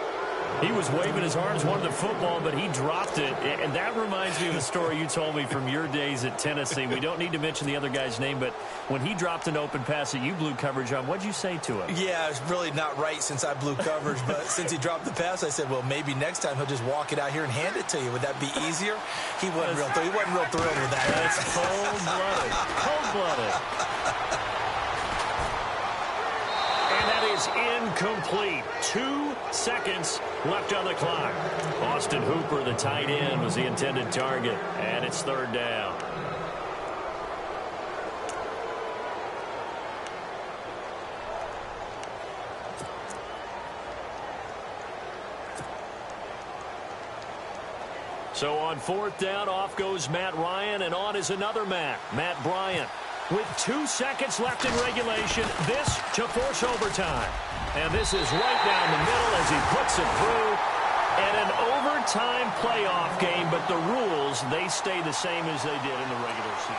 He was waving his arms, wanted the football, but he dropped it. And that reminds me of the story you told me from your days at Tennessee. We don't need to mention the other guy's name, but when he dropped an open pass that you blew coverage on, what'd you say to him? Yeah, it's really not right since I blew coverage, but since he dropped the pass, I said, well, maybe next time he'll just walk it out here and hand it to you. Would that be easier? He wasn't real thrilled with that. That's cold-blooded. Cold-blooded. Is incomplete. 2 seconds left on the clock. Austin Hooper, the tight end, was the intended target, and it's 3rd down. So on 4th down, off goes Matt Ryan, and on is another Matt Bryant. With 2 seconds left in regulation, this to force overtime. And this is right down the middle as he puts it through. And an overtime playoff game, but the rules, they stay the same as they did in the regular season.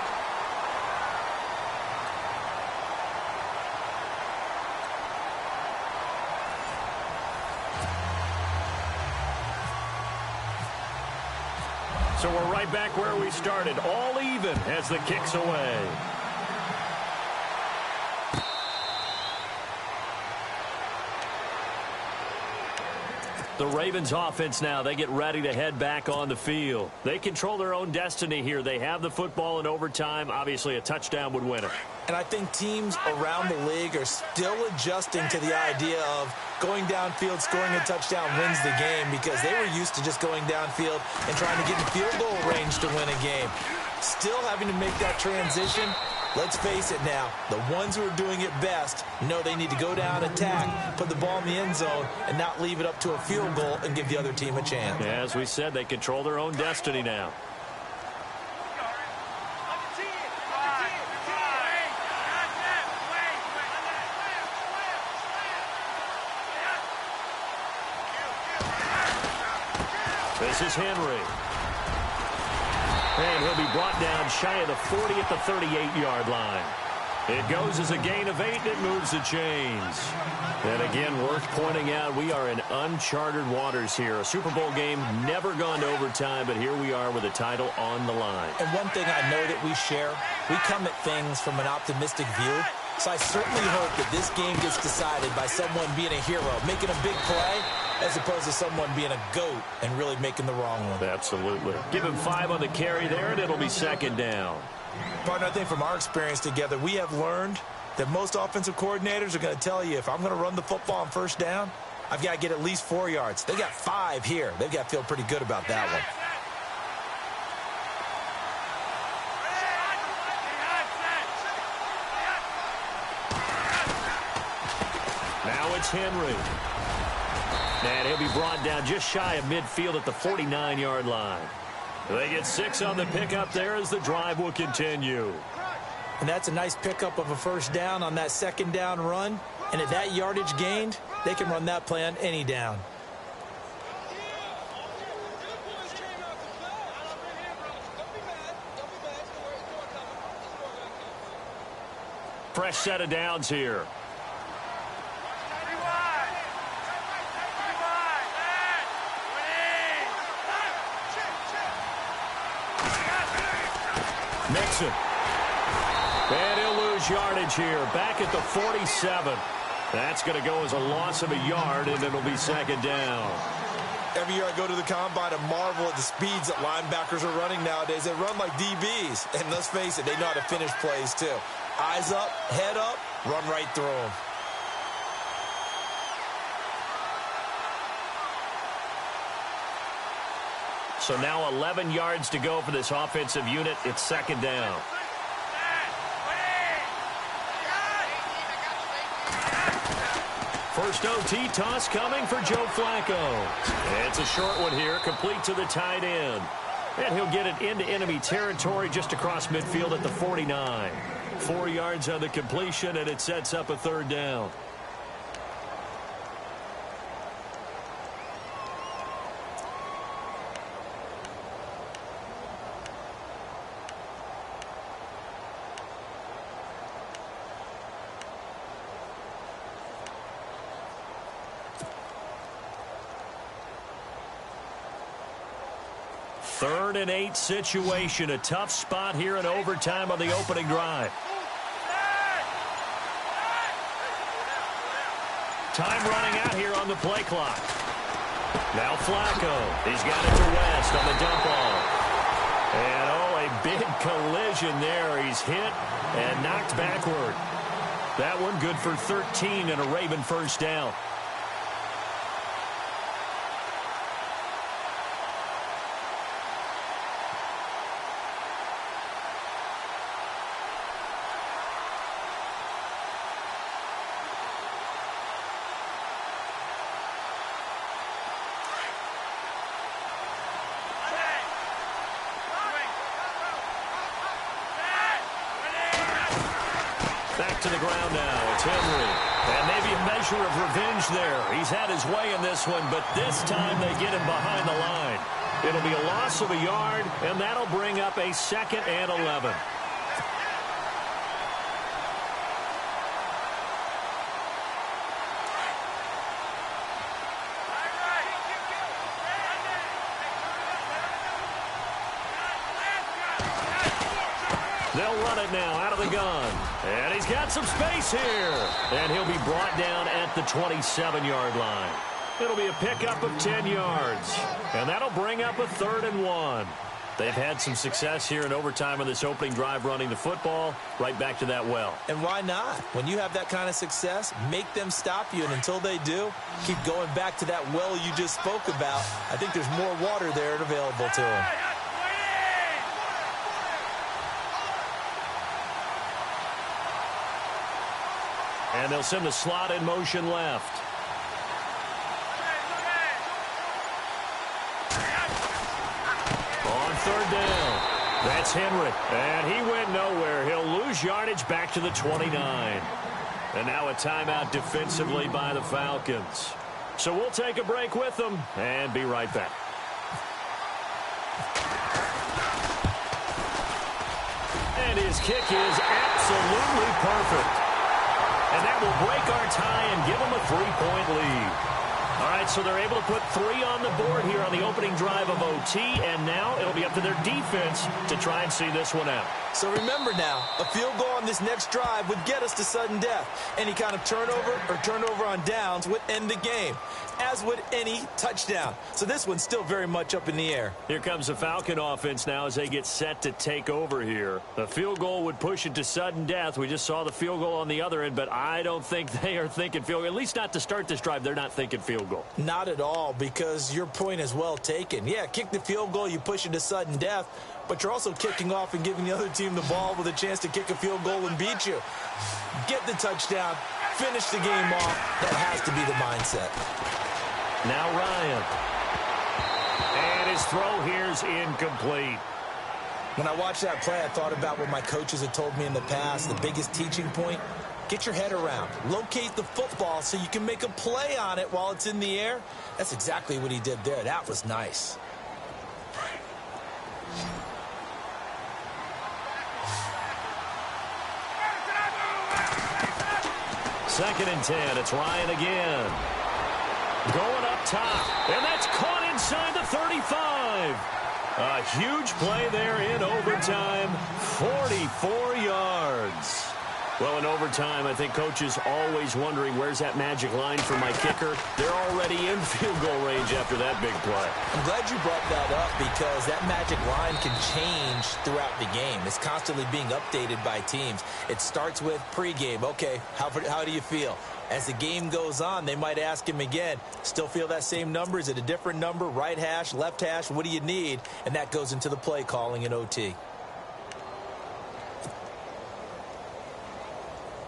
So we're right back where we started, all even as the kick's away. The Ravens offense now, they get ready to head back on the field. They control their own destiny here. They have the football in overtime. Obviously, a touchdown would win it. And I think teams around the league are still adjusting to the idea of going downfield, scoring a touchdown wins the game, because they were used to just going downfield and trying to get in field goal range to win a game. Still having to make that transition, Let's face it now, the ones who are doing it best know they need to go down, attack, put the ball in the end zone, and not leave it up to a field goal and give the other team a chance. As we said, they control their own destiny now. This is Henry. And he'll be brought down shy of the 40 at the 38-yard line. It goes as a gain of 8, and it moves the chains. And again, worth pointing out, we are in uncharted waters here. A Super Bowl game never gone to overtime, but here we are with a title on the line. And one thing I know that we share, we come at things from an optimistic view. So I certainly hope that this game gets decided by someone being a hero, making a big play, as opposed to someone being a goat and really making the wrong one. Absolutely. Give him 5 on the carry there, and it'll be second down. Partner, I think from our experience together, we have learned that most offensive coordinators are going to tell you, if I'm going to run the football on first down, I've got to get at least 4 yards. They got 5 here. They've got to feel pretty good about that one. Now it's Henry. And he'll be brought down just shy of midfield at the 49-yard line. They get 6 on the pickup there as the drive will continue. And that's a nice pickup of a first down on that second down run. And at that yardage gained, they can run that play on any down. Fresh set of downs here. Mixon. And he'll lose yardage here. Back at the 47. That's going to go as a loss of a yard, and it'll be second down. Every year I go to the combine and marvel at the speeds that linebackers are running nowadays. They run like DBs. And let's face it, they know how to finish plays too. Eyes up, head up, run right through them. So now 11 yards to go for this offensive unit. It's second down. First OT toss coming for Joe Flacco. It's a short one here, complete to the tight end. And he'll get it into enemy territory just across midfield at the 49. 4 yards on the completion, and it sets up a third down. Third and 8 situation. A tough spot here in overtime on the opening drive. Time running out here on the play clock. Now Flacco. He's got it to West on the dump off. And oh, a big collision there. He's hit and knocked backward. That one good for 13 and a Raven first down. Back to the ground now. It's Henry. And maybe a measure of revenge there. He's had his way in this one, but this time they get him behind the line. It'll be a loss of a yard, and that'll bring up a 2nd and 11. They'll run it now out of the gun. And he's got some space here. And he'll be brought down at the 27-yard line. It'll be a pickup of 10 yards. And that'll bring up a 3rd and 1. They've had some success here in overtime on this opening drive running the football. Right back to that well. And why not? When you have that kind of success, make them stop you. And until they do, keep going back to that well you just spoke about. I think there's more water there and available to them. And they'll send the slot in motion left. On third down, that's Henry. And he went nowhere. He'll lose yardage back to the 29. And now a timeout defensively by the Falcons. So we'll take a break with them and be right back. And his kick is absolutely perfect. And that will break our tie and give them a 3-point lead. All right, so they're able to put 3 on the board here on the opening drive of OT, and now it'll be up to their defense to try and see this one out. So remember now, a field goal on this next drive would get us to sudden death. Any kind of turnover or turnover on downs would end the game, as would any touchdown. So this one's still very much up in the air. Here comes the Falcon offense now as they get set to take over here. The field goal would push it to sudden death. We just saw the field goal on the other end, but I don't think they are thinking field goal. At least not to start this drive. They're not thinking field goal. Not at all, because your point is well taken. Yeah, kick the field goal, you push it to sudden death, but you're also kicking off and giving the other team the ball with a chance to kick a field goal and beat you. Get the touchdown, finish the game off. That has to be the mindset. Now Ryan. And his throw here's incomplete. When I watched that play, I thought about what my coaches had told me in the past. The biggest teaching point, get your head around. Locate the football so you can make a play on it while it's in the air. That's exactly what he did there. That was nice. Second and 10. It's Ryan again. Going up top. And that's caught inside the 35. A huge play there in overtime. 44 yards. Well, in overtime, I think coaches always wondering, where's that magic line for my kicker? They're already in field goal range after that big play. I'm glad you brought that up because that magic line can change throughout the game. It's constantly being updated by teams. It starts with pregame. Okay, how do you feel? As the game goes on, they might ask him again, still feel that same number? Is it a different number? Right hash, left hash? What do you need? And that goes into the play calling in OT.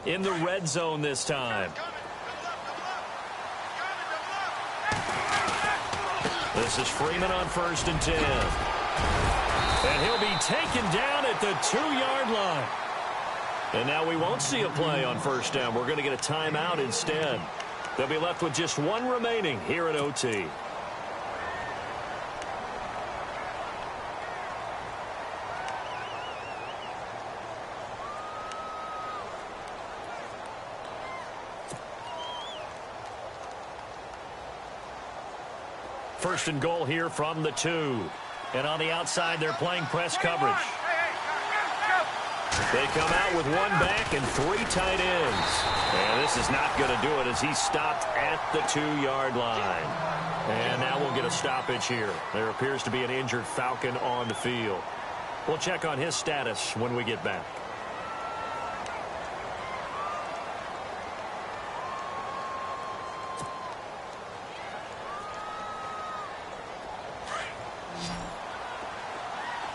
In the red zone this time. This is Freeman on 1st and 10. And he'll be taken down at the 2-yard line. And now we won't see a play on first down. We're going to get a timeout instead. They'll be left with just one remaining here at OT. First and goal here from the 2. And on the outside, they're playing press coverage. They come out with 1 back and 3 tight ends. And this is not going to do it as he's stopped at the 2-yard line. And now we'll get a stoppage here. There appears to be an injured Falcon on the field. We'll check on his status when we get back.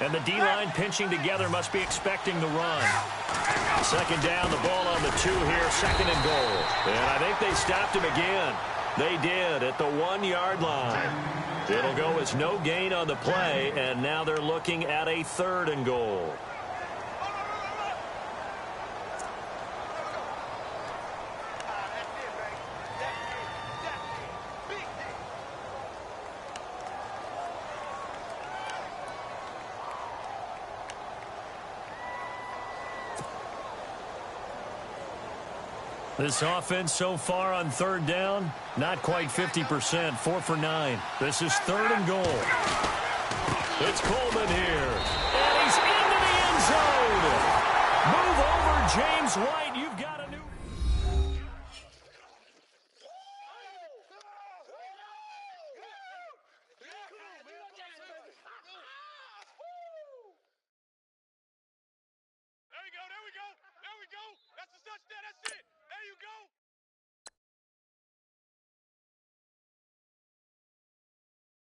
And the D-line pinching together must be expecting the run. Second down, the ball on the 2 here, second and goal. And I think they stopped him again. They did at the 1-yard line. It'll go as no gain on the play, and now they're looking at a 3rd and goal. This offense so far on 3rd down, not quite 50%, 4 for 9. This is 3rd and goal. It's Coleman here, and he's into the end zone. Move over, James White. You've got a new... There we go. That's the touchdown. That's it. There you go.